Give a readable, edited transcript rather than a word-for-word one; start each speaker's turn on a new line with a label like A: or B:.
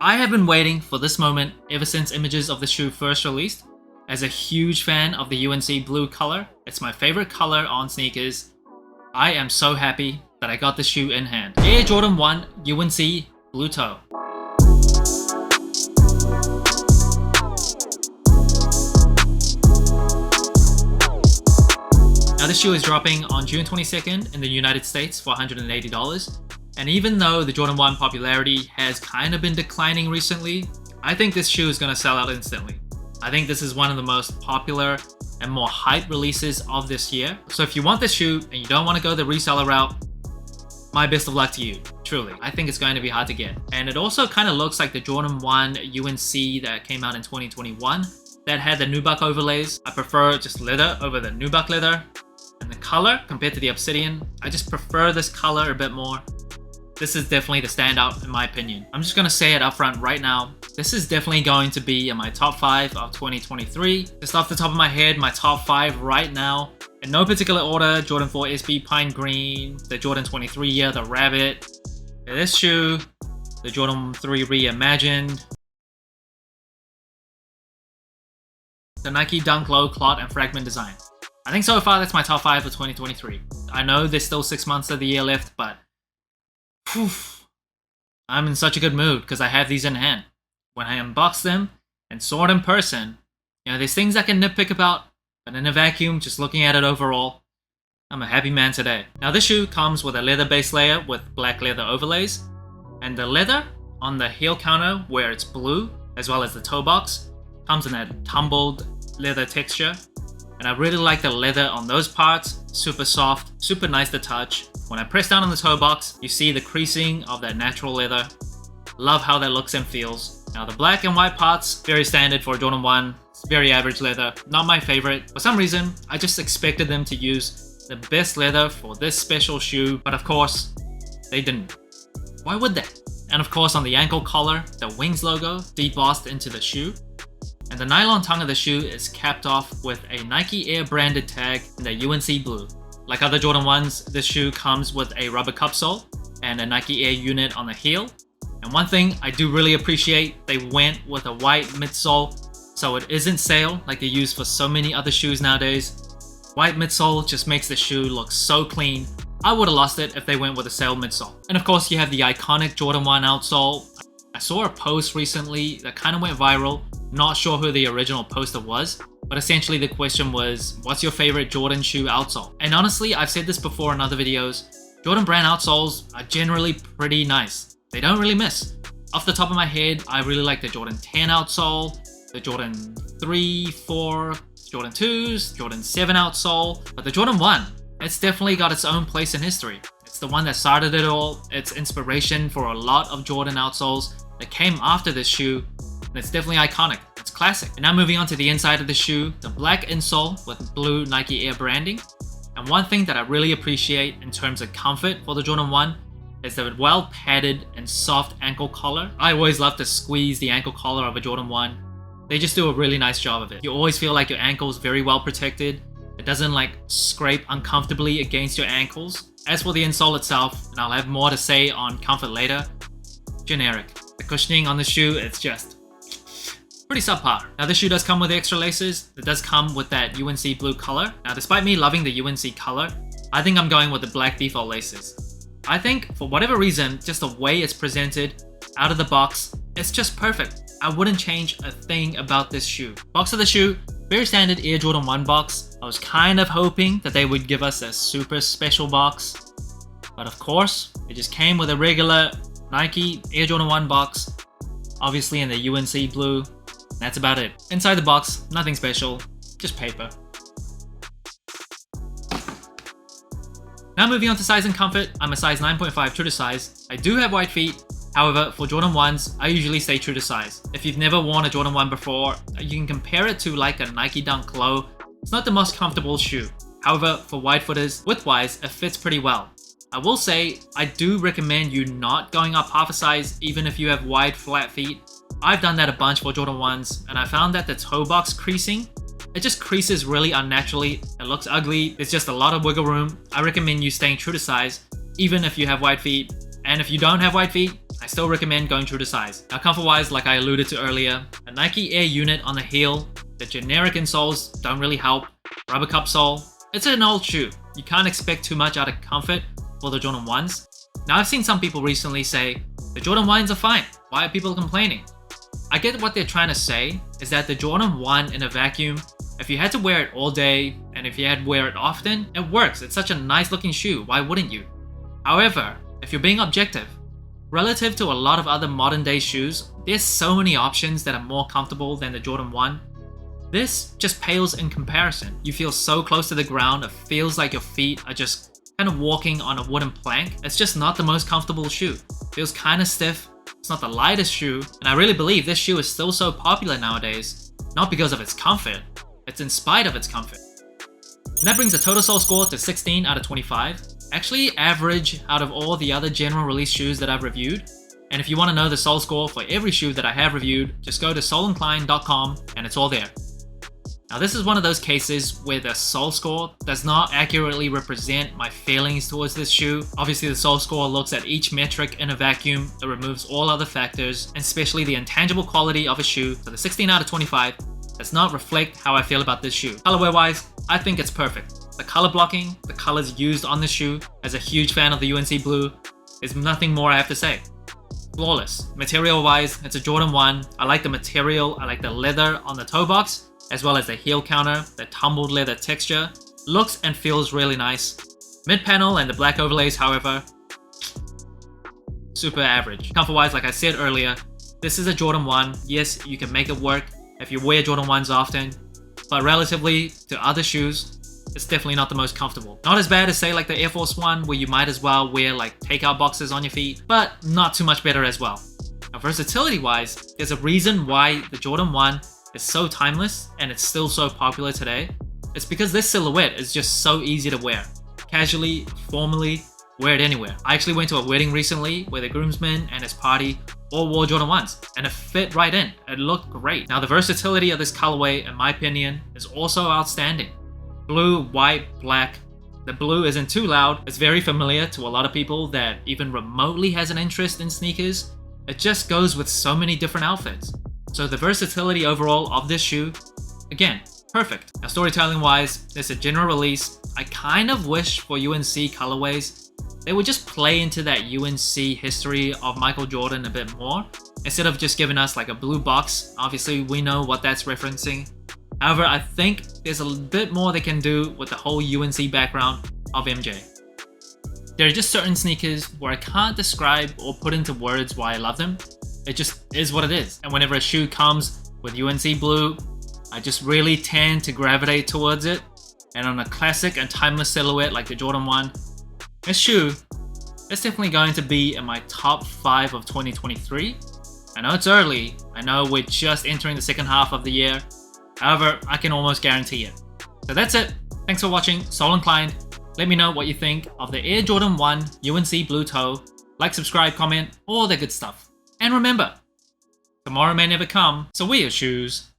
A: I have been waiting for this moment ever since images of the shoe first released. As a huge fan of the UNC blue color, it's my favorite color on sneakers. I am so happy that I got the shoe in hand. Air Jordan 1 UNC Blue Toe. Now this shoe is dropping on June 22nd in the United States for $180. And even though the Jordan 1 popularity has kind of been declining recently, I think this shoe is going to sell out instantly. I think this is one of the most popular and more hyped releases of this year. So if you want this shoe and you don't want to go the reseller route, my best of luck to you, truly. I think it's going to be hard to get. And it also kind of looks like the Jordan 1 UNC that came out in 2021 that had the nubuck overlays. I prefer just leather over the nubuck leather. And the color compared to the Obsidian, I just prefer this color a bit more. This is definitely the standout in my opinion. I'm just gonna say it up front right now. This is definitely going to be in my top 5 of 2023. Just off the top of my head, my top 5 right now, in no particular order: Jordan 4 SB Pine Green, the Jordan 23 the Rabbit, this shoe, the Jordan 3 Reimagined, the Nike Dunk Low Clot and Fragment design. I think so far that's my top 5 for 2023. I know there's still 6 months of the year left, but whew, I'm in such a good mood because I have these in hand. When I unbox them and saw it in person, you know, there's things I can nitpick about, but in a vacuum, just looking at it overall, I'm a happy man today. Now this shoe comes with a leather base layer with black leather overlays, and the leather on the heel counter where it's blue, as well as the toe box, comes in that tumbled leather texture. And I really like the leather on those parts, super soft, super nice to touch. When I press down on the toe box, you see the creasing of that natural leather. Love how that looks and feels. Now the black and white parts, very standard for Jordan 1. It's very average leather, not my favorite. For some reason, I just expected them to use the best leather for this special shoe, but of course, they didn't. Why would they? And of course on the ankle collar, the Wings logo debossed into the shoe. And the nylon tongue of the shoe is capped off with a Nike Air branded tag in the UNC blue. Like other Jordan 1s, this shoe comes with a rubber cup sole and a Nike Air unit on the heel. And one thing I do really appreciate, they went with a white midsole, so it isn't sail like they use for so many other shoes nowadays. White midsole just makes the shoe look so clean. I would have lost it if they went with a sail midsole. And of course you have the iconic Jordan 1 outsole. I saw a post recently that kind of went viral. Not sure who the original poster was, but essentially the question was, what's your favorite Jordan shoe outsole? And honestly, I've said this before in other videos, Jordan brand outsoles are generally pretty nice. They don't really miss. Off the top of my head, I really like the Jordan 10 outsole, the Jordan 3, 4, Jordan 2s, Jordan 7 outsole, but the Jordan 1, it's definitely got its own place in history. It's the one that started it all. It's inspiration for a lot of Jordan outsoles that came after this shoe, and it's definitely iconic. It's classic. And now moving on to the inside of the shoe, the black insole with blue Nike Air branding. And one thing that I really appreciate in terms of comfort for the Jordan 1 is the well padded and soft ankle collar. I always love to squeeze the ankle collar of a Jordan 1. They just do a really nice job of it. You always feel like your ankle's very well protected. It doesn't like scrape uncomfortably against your ankles. As for the insole itself, and I'll have more to say on comfort later, generic. The cushioning on the shoe, it's just pretty subpar. Now this shoe does come with extra laces. It does come with that UNC blue color. Now despite me loving the UNC color, I think I'm going with the black default laces. I think for whatever reason, just the way it's presented out of the box, it's just perfect. I wouldn't change a thing about this shoe. Box of the shoe, very standard Air Jordan 1 box. I was kind of hoping that they would give us a super special box, but of course, it just came with a regular Nike Air Jordan 1 box, obviously in the UNC blue. That's about it. Inside the box, nothing special, just paper. Now moving on to size and comfort, I'm a size 9.5 true to size. I do have wide feet, however for Jordan 1s, I usually stay true to size. If you've never worn a Jordan 1 before, you can compare it to like a Nike Dunk Low. It's not the most comfortable shoe. However, for wide footers, width-wise, it fits pretty well. I will say, I do recommend you not going up half a size even if you have wide flat feet. I've done that a bunch for Jordan 1s, and I found that the toe box creasing, it just creases really unnaturally. It looks ugly. There's just a lot of wiggle room. I recommend you staying true to size, even if you have wide feet. And if you don't have wide feet, I still recommend going through the size. Now comfort wise, like I alluded to earlier, a Nike Air unit on the heel, the generic insoles don't really help. Rubber cup sole, it's an old shoe. You can't expect too much out of comfort for the Jordan 1s. Now I've seen some people recently say, the Jordan 1s are fine, why are people complaining? I get what they're trying to say is that the Jordan 1 in a vacuum, if you had to wear it all day and if you had to wear it often, it works. It's such a nice looking shoe, why wouldn't you? However, if you're being objective, relative to a lot of other modern day shoes, there's so many options that are more comfortable than the Jordan 1. This just pales in comparison. You feel so close to the ground, it feels like your feet are just kind of walking on a wooden plank. It's just not the most comfortable shoe. It feels kind of stiff. It's not the lightest shoe, and I really believe this shoe is still so popular nowadays, not because of its comfort, it's in spite of its comfort. And that brings the total sole score to 16 out of 25, actually average out of all the other general release shoes that I've reviewed. And if you want to know the sole score for every shoe that I have reviewed, just go to soleinclined.com and it's all there. Now this is one of those cases where the sole score does not accurately represent my feelings towards this shoe. Obviously the sole score looks at each metric in a vacuum, it removes all other factors, and especially the intangible quality of a shoe. So the 16 out of 25 does not reflect how I feel about this shoe. Colorway wise, I think it's perfect. The color blocking, the colors used on the shoe, as a huge fan of the UNC blue, there's nothing more I have to say. Flawless. Material wise, it's a Jordan 1. I like the material, I like the leather on the toe box, as well as the heel counter, the tumbled leather texture. Looks and feels really nice. Mid panel and the black overlays, however, super average. Comfort wise, like I said earlier, this is a Jordan 1. Yes, you can make it work if you wear Jordan 1s often, but relatively to other shoes, it's definitely not the most comfortable. Not as bad as say like the Air Force 1, where you might as well wear like takeout boxes on your feet, but not too much better as well. Now versatility wise, there's a reason why the Jordan 1 is so timeless and it's still so popular today. It's because this silhouette is just so easy to wear. Casually, formally, wear it anywhere. I actually went to a wedding recently where the groomsman and his party all wore Jordan 1s and it fit right in. It looked great. Now the versatility of this colorway, in my opinion, is also outstanding. Blue, white, black. The blue isn't too loud. It's very familiar to a lot of people that even remotely has an interest in sneakers. It just goes with so many different outfits. So the versatility overall of this shoe, again, perfect. Now storytelling wise, it's a general release. I kind of wish for UNC colorways, they would just play into that UNC history of Michael Jordan a bit more, instead of just giving us like a blue box. Obviously we know what that's referencing. However, I think there's a bit more they can do with the whole UNC background of MJ. There are just certain sneakers where I can't describe or put into words why I love them. It just is what it is. And whenever a shoe comes with UNC blue, I just really tend to gravitate towards it. And on a classic and timeless silhouette like the Jordan 1, this shoe is definitely going to be in my top 5 of 2023. I know it's early, I know we're just entering the second half of the year. However, I can almost guarantee it. So that's it. Thanks for watching Sole Inclined. Let me know what you think of the Air Jordan 1 UNC blue toe. Like, subscribe, comment, all that good stuff. And remember, tomorrow may never come, so wear your shoes